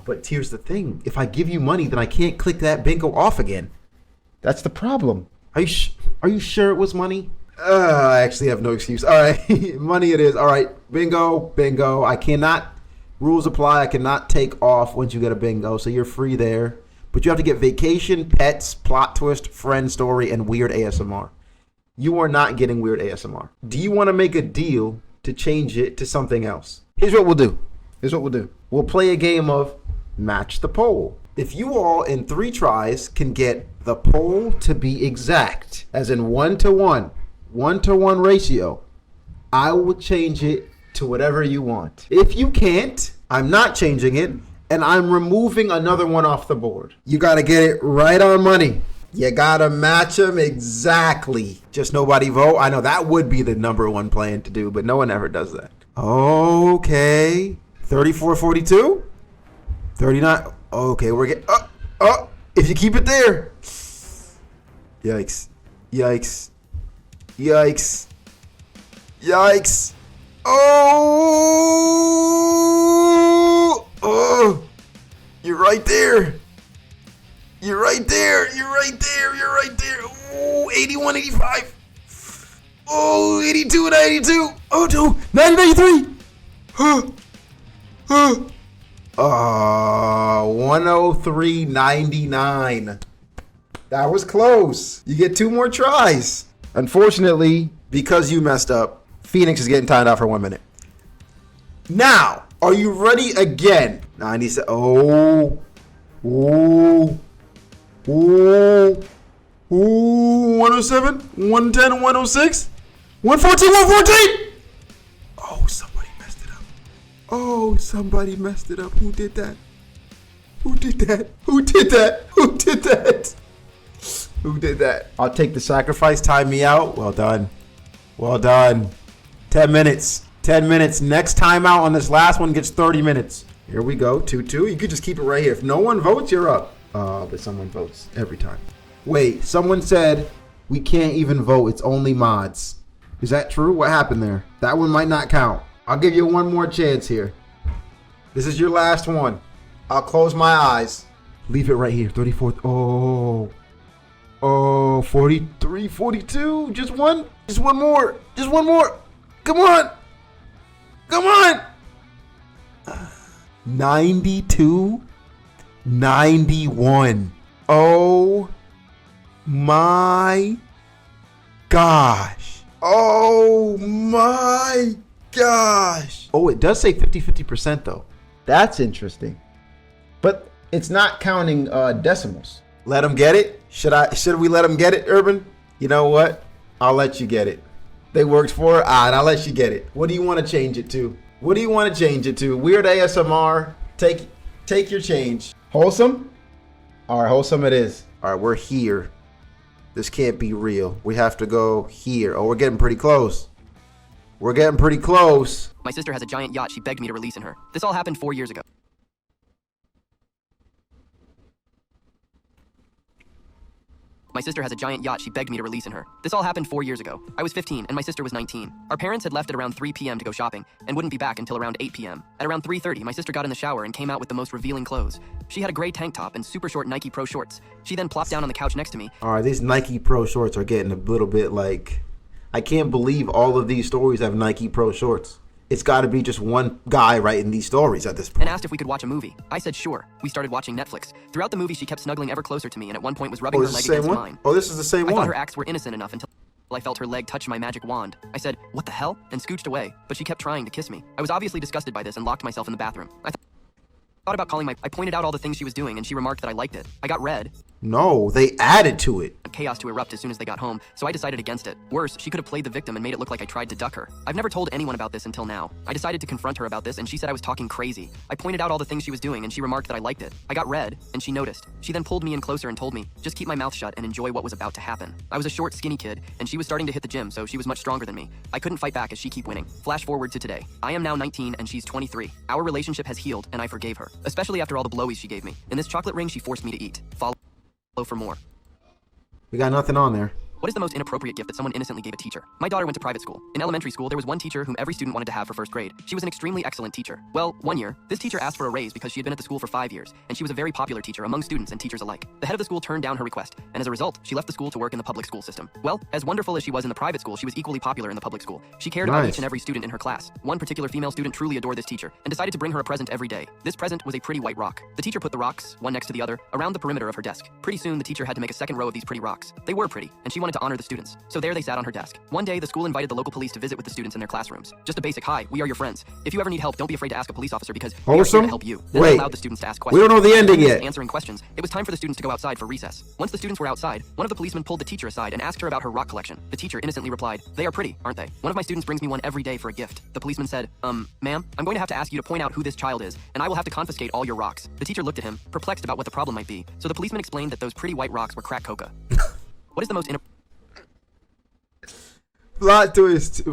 But here's the thing. If I give you money, then I can't click that bingo off again. That's the problem. Are you sure it was money? I actually have no excuse. All right, money it is. All right, bingo. I cannot, rules apply. I cannot take off once you get a bingo, so you're free there. But you have to get vacation, pets, plot twist, friend story, and weird ASMR. You are not getting weird ASMR. Do you want to make a deal to change it to something else? Here's what we'll do. We'll play a game of match the poll. If you all in 3 tries can get the poll to be exact, as in 1-to-1 ratio, I will change it to whatever you want. If you can't, I'm not changing it, and I'm removing another one off the board. You gotta get it right on money. You gotta match them exactly. Just nobody vote. I know that would be the #1 plan to do, but no one ever does that. Okay. 34-42? 39. Okay, we're getting... if you keep it there. Yikes. Oh! Oh! You're right there. You're right there. You're right there. You're right there. Oh, 81, 85. Oh, 82 and 82. Oh, no. 90, 93. 103.99. That was close. You get 2 more tries. Unfortunately, because you messed up, Phoenix is getting timed out for 1 minute. Now, are you ready again? 97. Oh. Oh. Oh. Oh. 107, 110, 106, 114, 114. Oh, somebody messed it up. Oh, somebody messed it up. Who did that? Who did that? Who did that? Who did that? Who did that? I'll take the sacrifice. Time me out. Well done. Well done. 10 minutes. 10 minutes. Next timeout on this last one gets 30 minutes. Here we go. 2-2. You could just keep it right here. If no one votes, you're up. But someone votes every time. Wait, someone said we can't even vote. It's only mods. Is that true? What happened there? That one might not count. I'll give you one more chance here. This is your last one. I'll close my eyes. Leave it right here. 34th. Oh. Oh, 43, 42. Just one. Just one more. Just one more. Come on. Come on. 92, 91. Oh my gosh. Oh my gosh. Oh, it does say 50% though. That's interesting. But it's not counting decimals. Let them get it? Should we let them get it, Urban? You know what? I'll let you get it. They worked for it. All right, I'll let you get it. What do you want to change it to? What do you want to change it to? Weird ASMR. Take your change. Wholesome? All right, wholesome it is. All right, we're here. This can't be real. We have to go here. Oh, we're getting pretty close. We're getting pretty close. My sister has a giant yacht she begged me to release in her. This all happened 4 years ago. My sister has a giant yacht she begged me to release in her. This all happened 4 years ago. I was 15 and my sister was 19. Our parents had left at around 3 p.m. to go shopping and wouldn't be back until around 8 p.m. At around 3:30, my sister got in the shower and came out with the most revealing clothes. She had a gray tank top and super short Nike Pro shorts. She then plopped down on the couch next to me. All right, these Nike Pro shorts are getting a little bit like... I can't believe all of these stories have Nike Pro shorts. It's got to be just one guy writing these stories at this point. And asked if we could watch a movie. I said sure. We started watching Netflix. Throughout the movie, she kept snuggling ever closer to me and at one point was rubbing her leg against mine. Oh, this is the same one. I thought her acts were innocent enough until I felt her leg touch my magic wand. I said, "What the hell?" and scooched away, but she kept trying to kiss me. I was obviously disgusted by this and locked myself in the bathroom. I thought about calling I pointed out all the things she was doing and she remarked that I liked it. I got red. No, they added to it. Chaos to erupt as soon as they got home, so I decided against it. Worse, she could have played the victim and made it look like I tried to duck her. I've never told anyone about this until now. I decided to confront her about this and she said I was talking crazy. I pointed out all the things she was doing and she remarked that I liked it. I got red, and she noticed. She then pulled me in closer and told me, just keep my mouth shut and enjoy what was about to happen. I was a short, skinny kid, and she was starting to hit the gym, so she was much stronger than me. I couldn't fight back as she kept winning. Flash forward to today. I am now 19 and she's 23. Our relationship has healed and I forgave her, especially after all the blowies she gave me. In this chocolate ring she forced me to eat. Follow for more. We got nothing on there. What is the most inappropriate gift that someone innocently gave a teacher? My daughter went to private school. In elementary school, there was one teacher whom every student wanted to have for first grade. She was an extremely excellent teacher. Well, one year, this teacher asked for a raise because she had been at the school for 5 years, and she was a very popular teacher among students and teachers alike. The head of the school turned down her request, and as a result, she left the school to work in the public school system. Well, as wonderful as she was in the private school, she was equally popular in the public school. She cared about each and every student in her class. One particular female student truly adored this teacher, and decided to bring her a present every day. This present was a pretty white rock. The teacher put the rocks, one next to the other, around the perimeter of her desk. Pretty soon, the teacher had to make a second row of these pretty rocks. They were pretty, and she wanted to honor the students. So there they sat on her desk. One day, the school invited the local police to visit with the students in their classrooms. Just a basic, hi, we are your friends. If you ever need help, don't be afraid to ask a police officer because we are here to help you. Then they allowed the students to ask questions. We don't know the ending yet. Answering questions, it was time for the students to go outside for recess. Once the students were outside, one of the policemen pulled the teacher aside and asked her about her rock collection. The teacher innocently replied, they are pretty, aren't they? One of my students brings me one every day for a gift. The policeman said, ma'am, I'm going to have to ask you to point out who this child is, and I will have to confiscate all your rocks. The teacher looked at him, perplexed about what the problem might be. So the policeman explained that those pretty white rocks were crack coca. What is the most Plot twist.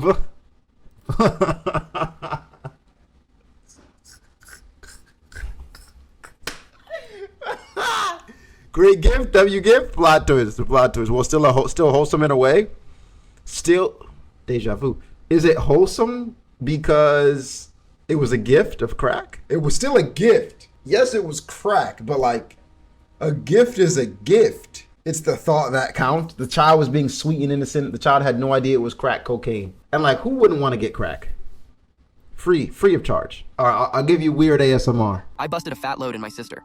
Great gift, W gift, plot twist. Plot twist. Well, still wholesome in a way. Still, deja vu. Is it wholesome because it was a gift of crack. It was still a gift. Yes, it was crack, but like a gift is a gift. It's the thought that counts. The child was being sweet and innocent. The child had no idea it was crack cocaine. And like, who wouldn't want to get crack? Free of charge. All right, I'll give you weird ASMR. I busted a fat load in my sister.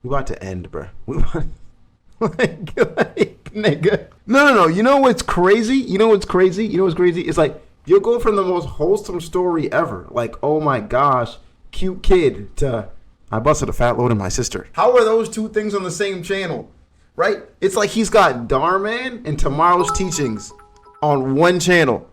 We about to end, bro. We about like, nigga. No. You know what's crazy? You know what's crazy? It's like you'll go from the most wholesome story ever, like, oh my gosh, cute kid, to I busted a fat load in my sister. How are those two things on the same channel? Right? It's like he's got Darman and Tomorrow's Teachings on one channel.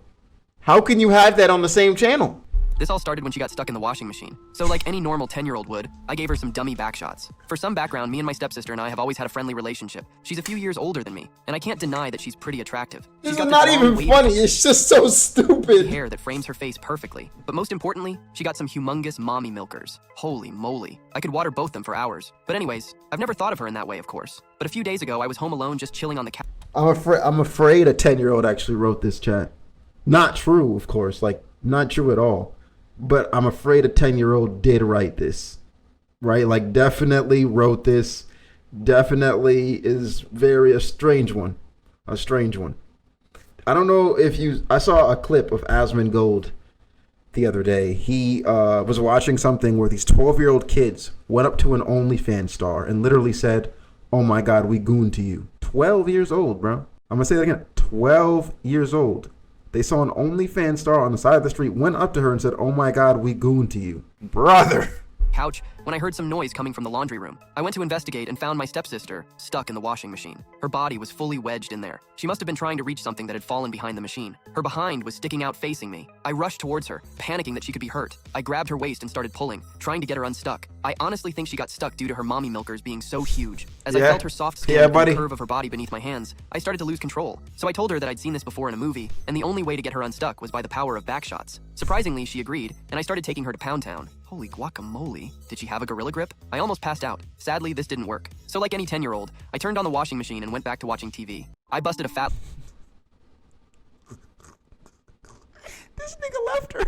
How can you have that on the same channel? This all started when she got stuck in the washing machine. So like any normal 10-year-old would, I gave her some dummy backshots. For some background, me and my stepsister and I have always had a friendly relationship. She's a few years older than me, and I can't deny that she's pretty attractive. This is not even funny, it's just so stupid. Hair that frames her face perfectly. But most importantly, she got some humongous mommy milkers. Holy moly. I could water both them for hours. But anyways, I've never thought of her in that way, of course. But a few days ago, I was home alone just chilling on the couch. I'm afraid a 10-year-old actually wrote this chat. Not true, of course, like not true at all. But I'm afraid a 10-year-old did write this, right? Like definitely wrote this. Definitely is a strange one. A strange one. I don't know if I saw a clip of Asmongold the other day. He was watching something where these 12-year-old kids went up to an OnlyFans star and literally said, oh my God, we goon to you. 12 years old, bro. I'm going to say that again. 12 years old. They saw an OnlyFans star on the side of the street, went up to her and said, oh my God, we goon to you. Brother. Couch when I heard some noise coming from the laundry room. I went to investigate and found my stepsister stuck in the washing machine. Her body was fully wedged in there. She must have been trying to reach something that had fallen behind the machine. Her behind was sticking out facing me. I rushed towards her, panicking that she could be hurt. I grabbed her waist and started pulling, trying to get her unstuck. I honestly think she got stuck due to her mommy milkers being so huge. As I felt her soft skin and the curve of her body beneath my hands, I started to lose control. So I told her that I'd seen this before in a movie, and the only way to get her unstuck was by the power of backshots. Surprisingly, she agreed, and I started taking her to Pound Town. Holy guacamole. Did she have a gorilla grip? I almost passed out. Sadly, this didn't work. So like any 10-year-old, I turned on the washing machine and went back to watching TV. I busted a fat... This nigga left her.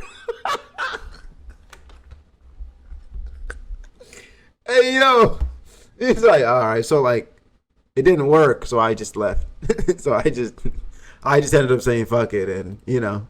Hey, yo. It's like, all right, so like, it didn't work, so I just left. So I just ended up saying fuck it and,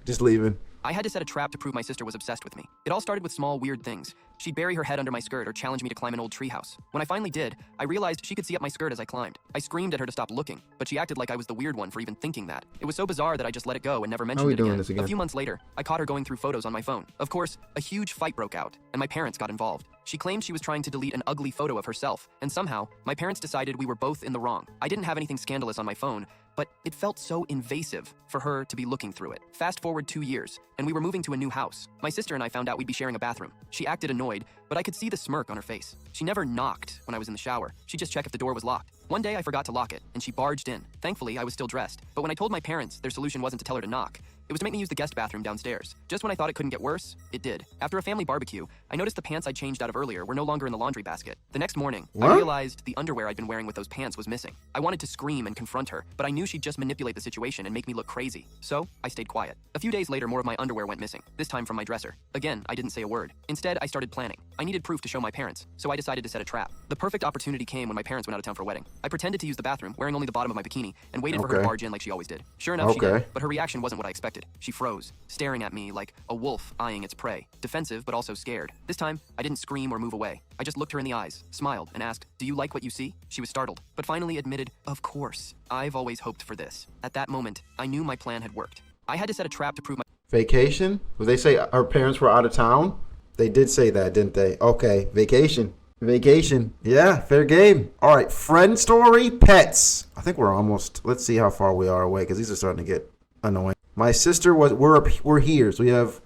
just leaving. I had to set a trap to prove my sister was obsessed with me. It all started with small, weird things. She'd bury her head under my skirt or challenge me to climb an old treehouse. When I finally did, I realized she could see up my skirt as I climbed. I screamed at her to stop looking, but she acted like I was the weird one for even thinking that. It was so bizarre that I just let it go and never mentioned it again. A few months later, I caught her going through photos on my phone. Of course, a huge fight broke out, and my parents got involved. She claimed she was trying to delete an ugly photo of herself, and somehow, my parents decided we were both in the wrong. I didn't have anything scandalous on my phone, but it felt so invasive for her to be looking through it. Fast forward 2 years, and we were moving to a new house. My sister and I found out we'd be sharing a bathroom. She acted annoyed, but I could see the smirk on her face. She never knocked when I was in the shower. She'd just check if the door was locked. One day I forgot to lock it, and she barged in. Thankfully, I was still dressed. But when I told my parents, their solution wasn't to tell her to knock. It was to make me use the guest bathroom downstairs. Just when I thought it couldn't get worse, it did. After a family barbecue, I noticed the pants I'd changed out of earlier were no longer in the laundry basket. The next morning, I realized the underwear I'd been wearing with those pants was missing. I wanted to scream and confront her, but I knew she'd just manipulate the situation and make me look crazy. So, I stayed quiet. A few days later, more of my underwear went missing, this time from my dresser. Again, I didn't say a word. Instead, I started planning. I needed proof to show my parents, so I decided to set a trap. The perfect opportunity came when my parents went out of town for a wedding. I pretended to use the bathroom, wearing only the bottom of my bikini, and waited for her to barge in like she always did. Sure enough, she did, but her reaction wasn't what I expected. She froze, staring at me like a wolf eyeing its prey, defensive but also scared. This time, I didn't scream or move away. I just looked her in the eyes, smiled, and asked, "Do you like what you see?" She was startled, but finally admitted, "Of course. I've always hoped for this." At that moment, I knew my plan had worked. I had to set a trap to prove my... Vacation? Did they say her parents were out of town? They did say that, didn't they? Okay, vacation. Vacation. Yeah, fair game. All right, friend story, pets. I think we're almost... Let's see how far we are away, because these are starting to get annoying. My sister was... We're here, so we have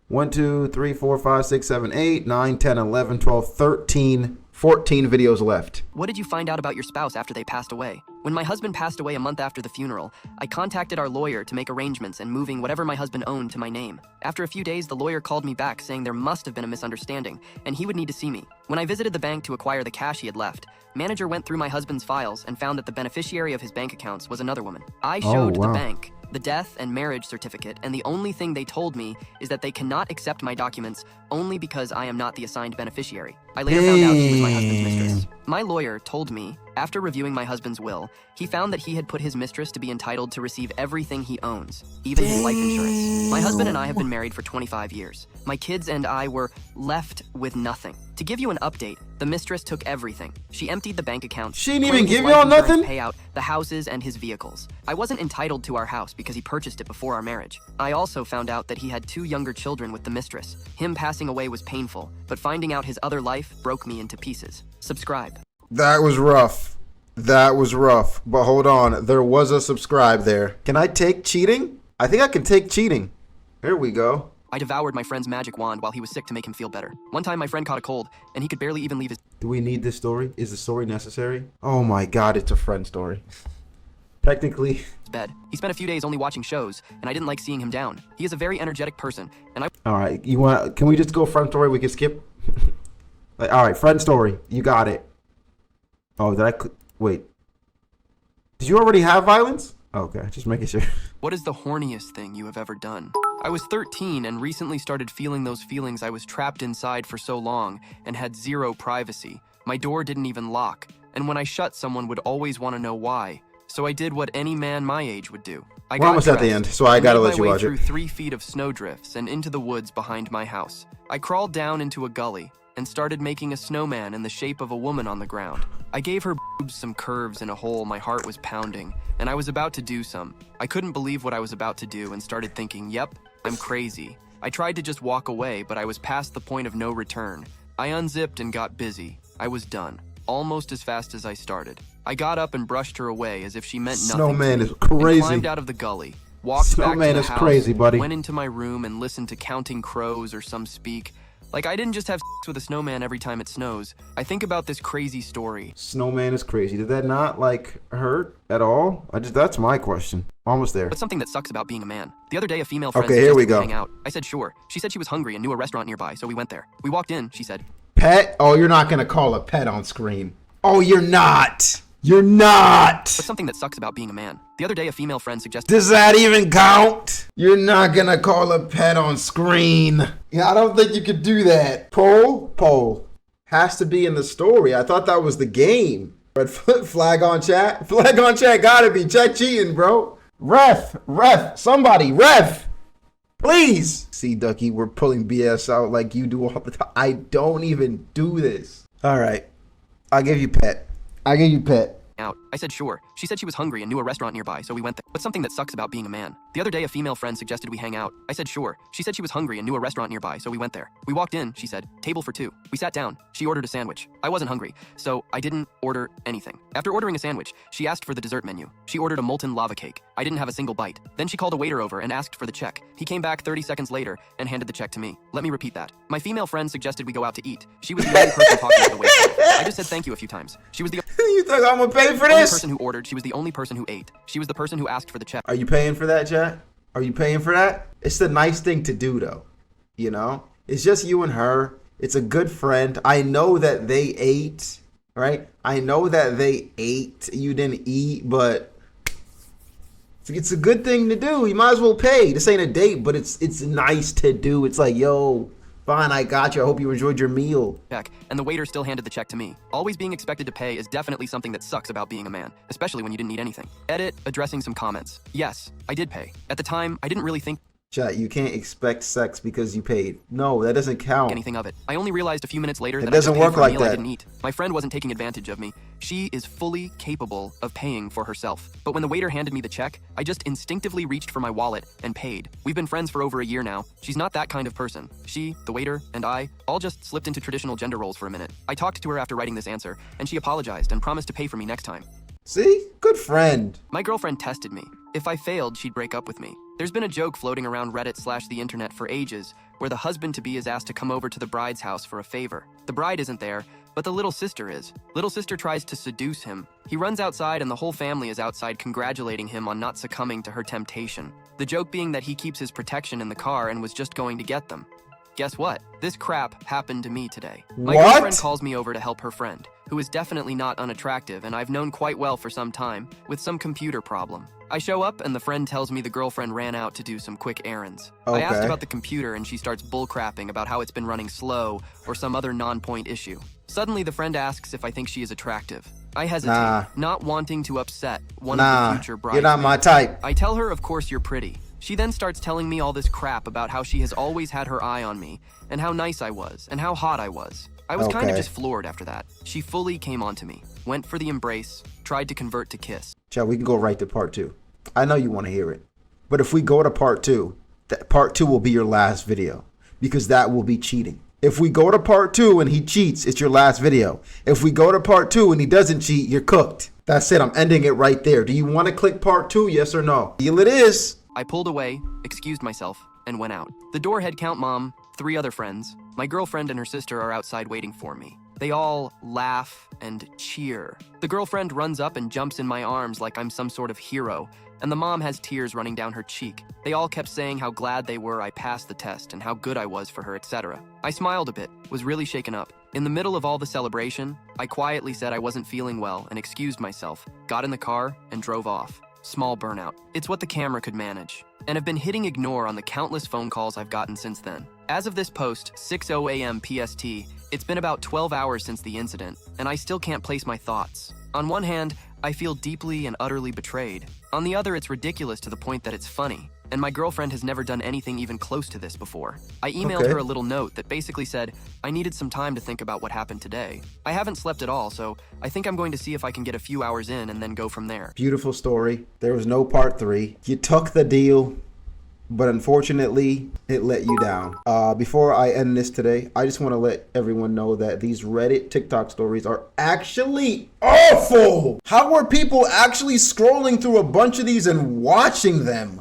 1, 2, 3, 4, 5, 6, 7, 8, 9, 10, 11, 12, 13 14 videos left. What did you find out about your spouse after they passed away? When my husband passed away a month after the funeral, I contacted our lawyer to make arrangements and moving whatever my husband owned to my name. After a few days, the lawyer called me back saying there must have been a misunderstanding, and he would need to see me. When I visited the bank to acquire the cash he had left, manager went through my husband's files and found that the beneficiary of his bank accounts was another woman. I showed the bank the death and marriage certificate, and the only thing they told me is that they cannot accept my documents only because I am not the assigned beneficiary. I later found out she was my husband's mistress. My lawyer told me, after reviewing my husband's will, he found that he had put his mistress to be entitled to receive everything he owns, even his life insurance. My husband and I have been married for 25 years. My kids and I were left with nothing. To give you an update, the mistress took everything. She emptied the bank accounts. She didn't even give y'all nothing? Payout, the houses and his vehicles. I wasn't entitled to our house because he purchased it before our marriage. I also found out that he had 2 younger children with the mistress. Him passing away was painful, but finding out his other life broke me into pieces. Subscribe. That was rough. That was rough. But hold on, there was a subscribe there. Can I take cheating? I think I can take cheating. Here we go. I devoured my friend's magic wand while he was sick to make him feel better. One time my friend caught a cold, and he could barely even leave his Do we need this story? Is the story necessary? Oh my god, it's a friend story. Technically. bed. He spent a few days only watching shows, and I didn't like seeing him down. He is a very energetic person, and I... Alright, can we just go friend story? We can skip? Alright, friend story. You got it. Oh, wait. Did you already have violence? Okay, just making sure. What is the horniest thing you have ever done? I was 13 and recently started feeling those feelings I was trapped inside for so long and had zero privacy. My door didn't even lock, and when I shut, someone would always want to know why. So I did what any man my age would do. We're almost at the end, so I gotta let you watch it. Through 3 feet of snowdrifts and into the woods behind my house. I crawled down into a gully and started making a snowman in the shape of a woman on the ground. I gave her boobs some curves in a hole my heart was pounding, and I was about to do some. I couldn't believe what I was about to do and started thinking, yep, I'm crazy. I tried to just walk away, but I was past the point of no return. I unzipped and got busy. I was done, almost as fast as I started. I got up and brushed her away as if she meant nothing. Snowman is crazy. And climbed out of the gully, walked back to the house, crazy, buddy. Went into my room and listened to Counting Crows or some speak. Like, I didn't just have sex with a snowman every time it snows. I think about this crazy story. Snowman is crazy. Did that not, hurt at all? That's my question. Almost there. But something that sucks about being a man. The other day, a female friend here we go. hang out. I said, sure. She said she was hungry and knew a restaurant nearby, so we went there. We walked in, she said. Pet? Oh, you're not gonna call a pet on screen. Oh, you're not. You're not. But something that sucks about being a man. The other day, a female friend suggested... Does that even count? You're not gonna call a pet on screen. Yeah, I don't think you could do that. Poll. Has to be in the story. I thought that was the game. Red flag on chat. Flag on chat gotta be. Chat cheating, bro. Ref. Somebody, ref. Please. See, Ducky, we're pulling BS out like you do all the time. I don't even do this. All right. I'll give you pet. Out. I said, sure. She said she was hungry and knew a restaurant nearby, so we went there. But something that sucks about being a man. The other day, a female friend suggested we hang out. I said, sure. She said she was hungry and knew a restaurant nearby, so we went there. We walked in, she said, table for 2. We sat down. She ordered a sandwich. I wasn't hungry, so I didn't order anything. After ordering a sandwich, she asked for the dessert menu. She ordered a molten lava cake. I didn't have a single bite. Then she called a waiter over and asked for the check. He came back 30 seconds later and handed the check to me. Let me repeat that. My female friend suggested we go out to eat. She was the only person talking to the waiter. I just said thank you a few times. She was the You think I'm gonna pay for only this? person who ordered. She was the only person who ate. She was the person who asked for the check. Are you paying for that, chat? Are you paying for that? It's the nice thing to do, though. You know? It's just you and her. It's a good friend. I know that they ate, right? I know that they ate. You didn't eat, but it's a good thing to do. You might as well pay. This ain't a date, but it's nice to do. It's like, yo, fine, I got you. I hope you enjoyed your meal. Check, and the waiter still handed the check to me. Always being expected to pay is definitely something that sucks about being a man, especially when you didn't need anything. Edit, addressing some comments. Yes, I did pay. At the time, I didn't really think Chat, you can't expect sex because you paid. No, that doesn't count. anything of it. I only realized a few minutes later that doesn't I just paid work for a like meal I that. didn't eat. My friend wasn't taking advantage of me. She is fully capable of paying for herself. But when the waiter handed me the check, I just instinctively reached for my wallet and paid. We've been friends for over a year now. She's not that kind of person. She, the waiter, and I all just slipped into traditional gender roles for a minute. I talked to her after writing this answer, and she apologized and promised to pay for me next time. See? Good friend. My girlfriend tested me. If I failed, she'd break up with me. There's been a joke floating around Reddit/the internet for ages, where the husband-to-be is asked to come over to the bride's house for a favor. The bride isn't there, but the little sister is. Little sister tries to seduce him. He runs outside and the whole family is outside congratulating him on not succumbing to her temptation. The joke being that he keeps his protection in the car and was just going to get them. Guess what? This crap happened to me today. My girlfriend calls me over to help her friend, who is definitely not unattractive and I've known quite well for some time, with some computer problem. I show up and the friend tells me the girlfriend ran out to do some quick errands. Okay. I asked about the computer and she starts bullcrapping about how it's been running slow or some other non-point issue. Suddenly the friend asks if I think she is attractive. I hesitate, not wanting to upset one of the future bridesmaids. You're not my type. I tell her, of course, you're pretty. She then starts telling me all this crap about how she has always had her eye on me, and how nice I was, and how hot I was. I was kind of just floored after that. She fully came onto me, went for the embrace, tried to convert to kiss. Chad, we can go right to part 2. I know you want to hear it. But if we go to part 2, that part 2 will be your last video, because that will be cheating. If we go to part 2 and he cheats, it's your last video. If we go to part 2 and he doesn't cheat, you're cooked. That's it. I'm ending it right there. Do you want to click part 2? Yes or no? Deal it is. I pulled away, excused myself, and went out. The door head count mom, 3 other friends. My girlfriend and her sister are outside waiting for me. They all laugh and cheer. The girlfriend runs up and jumps in my arms like I'm some sort of hero, and the mom has tears running down her cheek. They all kept saying how glad they were I passed the test and how good I was for her, etc. I smiled a bit, was really shaken up. In the middle of all the celebration, I quietly said I wasn't feeling well and excused myself, got in the car, and drove off. Small burnout. It's what the camera could manage, and have been hitting ignore on the countless phone calls I've gotten since then. As of this post, 6:00 a.m. PST, it's been about 12 hours since the incident, and I still can't place my thoughts. On one hand, I feel deeply and utterly betrayed. On the other, it's ridiculous to the point that it's funny, and my girlfriend has never done anything even close to this before. I emailed her a little note that basically said, I needed some time to think about what happened today. I haven't slept at all, so I think I'm going to see if I can get a few hours in and then go from there. Beautiful story. There was no part 3. You took the deal, but unfortunately, it let you down. Before I end this today, I just want to let everyone know that these Reddit TikTok stories are actually awful. How are people actually scrolling through a bunch of these and watching them?